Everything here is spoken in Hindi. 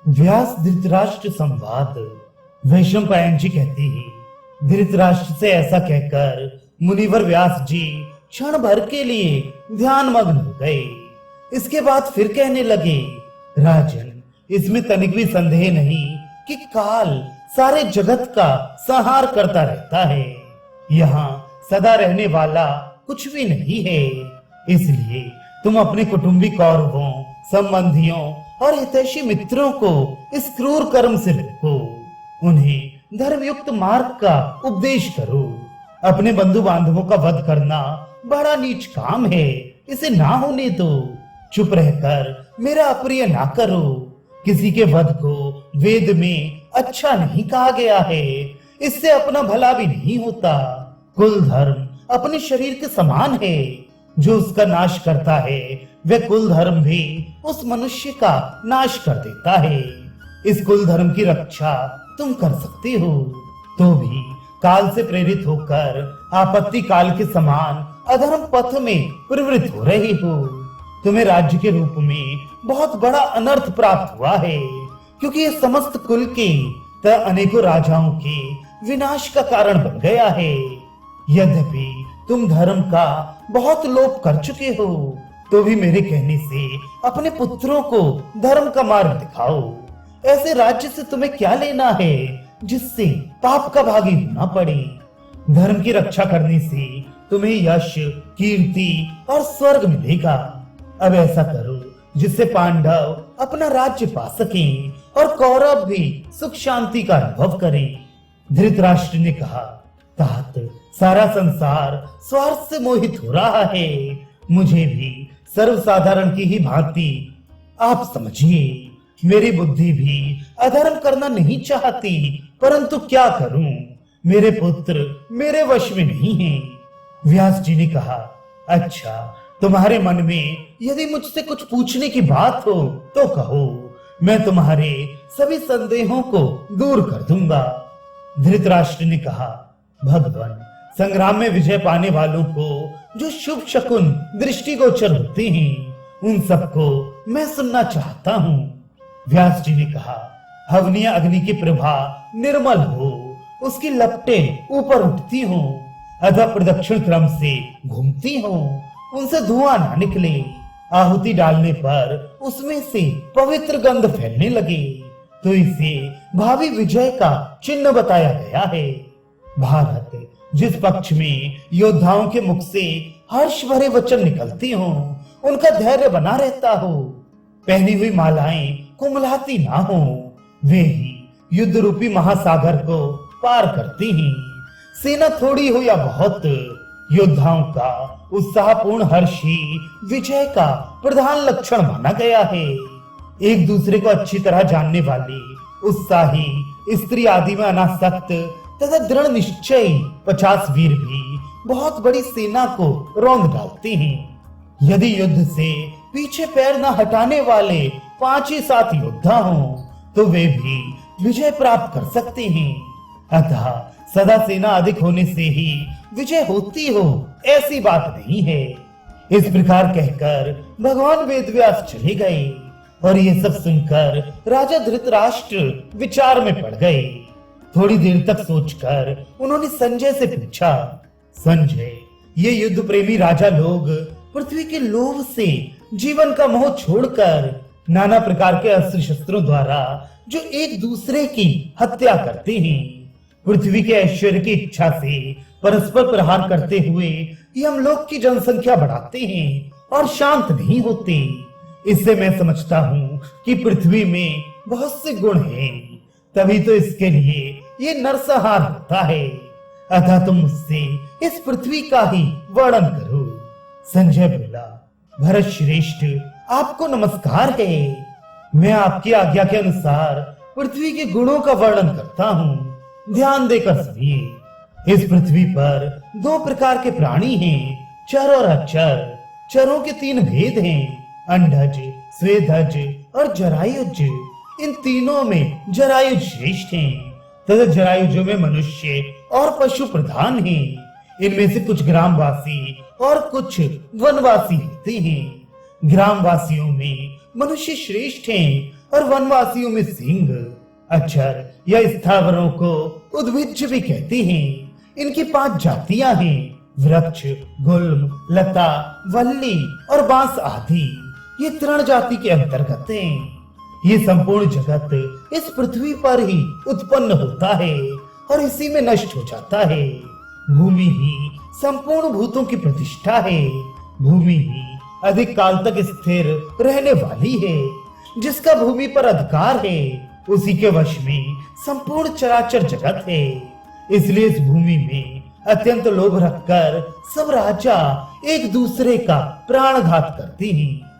व्यास धृतराष्ट्र संवाद। वैशंपायन जी कहते हैं, धृतराष्ट्र से ऐसा कहकर मुनिवर व्यास जी क्षण भर के लिए ध्यान मग्न हो गए। इसके बाद फिर कहने लगे, राजन, इसमें तनिक भी संदेह नहीं कि काल सारे जगत का संहार करता रहता है। यहाँ सदा रहने वाला कुछ भी नहीं है। इसलिए तुम अपने कुटुंबी कौरवों, संबंधियों और हितैषी मित्रों को इस क्रूर कर्म से रोको। उन्हें धर्मयुक्त मार्ग का उपदेश करो। अपने बंधु बांधवों का वध करना बड़ा नीच काम है, इसे ना होने दो। चुप रहकर मेरा अप्रिय ना करो। किसी के वध को वेद में अच्छा नहीं कहा गया है, इससे अपना भला भी नहीं होता। कुल धर्म अपने शरीर के समान है, जो उसका नाश करता है वह कुल धर्म भी उस मनुष्य का नाश कर देता है। इस कुल धर्म की रक्षा तुम कर सकते हो, तो भी काल से प्रेरित होकर आपत्ति काल के समान अधर्म पथ में प्रवृत्त हो रहे हो। तुम्हें राज्य के रूप में बहुत बड़ा अनर्थ प्राप्त हुआ है, क्योंकि ये समस्त कुल के अनेकों राजाओं के विनाश का कारण बन गया है। यद्यपि तुम धर्म का बहुत लोप कर चुके हो, तो भी मेरे कहने से अपने पुत्रों को धर्म का मार्ग दिखाओ। ऐसे राज्य से तुम्हें क्या लेना है जिससे पाप का भागी होना पड़े। धर्म की रक्षा करने से तुम्हें यश, कीर्ति और स्वर्ग मिलेगा। अब ऐसा करो जिससे पांडव अपना राज्य पा सकें और कौरव भी सुख शांति का अनुभव करें। धृतराष्ट्र ने कहा, तात, सारा संसार स्वार्थ से मोहित हो रहा है। मुझे भी सर्वसाधारण की ही भांति आप समझिए। मेरी बुद्धि भी अधर्म करना नहीं चाहती, परंतु क्या करूं, मेरे पुत्र मेरे वश में नहीं हैं। व्यास जी ने कहा, अच्छा, तुम्हारे मन में यदि मुझसे कुछ पूछने की बात हो तो कहो, मैं तुम्हारे सभी संदेहों को दूर कर दूंगा। धृतराष्ट्र ने कहा, भगवान, संग्राम में विजय पाने वालों को जो शुभ शकुन दृष्टिगोचर होते हैं, उन सबको मैं सुनना चाहता हूँ। व्यास जी ने कहा, हवनीय अग्नि की प्रभा निर्मल हो, उसकी लपटें ऊपर उठती हो, अथवा प्रदक्षिण क्रम से घूमती हो, उनसे धुआं ना निकले। आहुति डालने पर उसमें से पवित्र गंध फैलने लगे, तो इसे भावी विजय का चिन्ह बताया गया है। भारत जिस पक्ष में योद्धाओं के मुख से हर्ष भरे वचन निकलती हो, उनका धैर्य बना रहता हो, पहनी हुई मालाएं कुमलाती ना हो, वे ही युद्ध रूपी महासागर को पार करती हैं। सेना थोड़ी हो या बहुत, योद्धाओं का उत्साहपूर्ण हर्ष ही विजय का प्रधान लक्षण माना गया है। एक दूसरे को अच्छी तरह जानने वाली उत्साही स्त्री आदि में अनासक्त तथा दृढ़ निश्चय 50 वीर भी बहुत बड़ी सेना को रौंद डालते हैं। यदि युद्ध से पीछे पैर न हटाने वाले 5 ही 7 योद्धा हों, तो वे भी विजय प्राप्त कर सकते हैं। अतः सदा सेना अधिक होने से ही विजय होती हो, ऐसी बात नहीं है। इस प्रकार कहकर भगवान वेदव्यास चले गए, और ये सब सुनकर राजा धृतराष्ट्र विचार में पड़ गए। थोड़ी देर तक सोचकर उन्होंने संजय से पूछा, संजय, ये युद्ध प्रेमी राजा लोग पृथ्वी के लोभ से जीवन का मोह छोड़कर नाना प्रकार के अस्त्र शस्त्रों द्वारा जो एक दूसरे की हत्या करते हैं, पृथ्वी के ऐश्वर्य की इच्छा से परस्पर प्रहार करते हुए यमलोक की जनसंख्या बढ़ाते हैं और शांत नहीं होते। इससे मैं समझता हूँ कि पृथ्वी में बहुत से गुण हैं, तभी तो इसके लिए ये नरसंहार होता है। अतः तुम मुझसे इस पृथ्वी का ही वर्णन करो। संजय बोला, भरत श्रेष्ठ, आपको नमस्कार है। मैं आपकी आज्ञा के अनुसार पृथ्वी के गुणों का वर्णन करता हूँ, ध्यान देकर सुनिए। इस पृथ्वी पर 2 प्रकार के प्राणी हैं, चर और अचर। चरों के 3 भेद हैं, अंडज, स्वेदज और जरायुज। इन तीनों में जरायुज श्रेष्ठ हैं, तथा जरायुजों में मनुष्य और पशु प्रधान हैं। इनमें से कुछ ग्रामवासी और कुछ वनवासी होते हैं। ग्रामवासियों में मनुष्य श्रेष्ठ हैं और वनवासियों में सिंह, अक्षर या स्थावरों को उद्भिज भी कहते हैं। इनकी 5 जातियां हैं: वृक्ष, गुल्म, लता, वल्ली और बांस आदि। ये तृण जाति के अंतर्गत हैं। ये संपूर्ण जगत इस पृथ्वी पर ही उत्पन्न होता है और इसी में नष्ट हो जाता है। भूमि ही संपूर्ण भूतों की प्रतिष्ठा है। भूमि ही अधिक काल तक स्थिर रहने वाली है। जिसका भूमि पर अधिकार है उसी के वश में संपूर्ण चराचर जगत है। इसलिए इस भूमि में अत्यंत लोभ रखकर सब राजा एक दूसरे का प्राणघात करते हैं।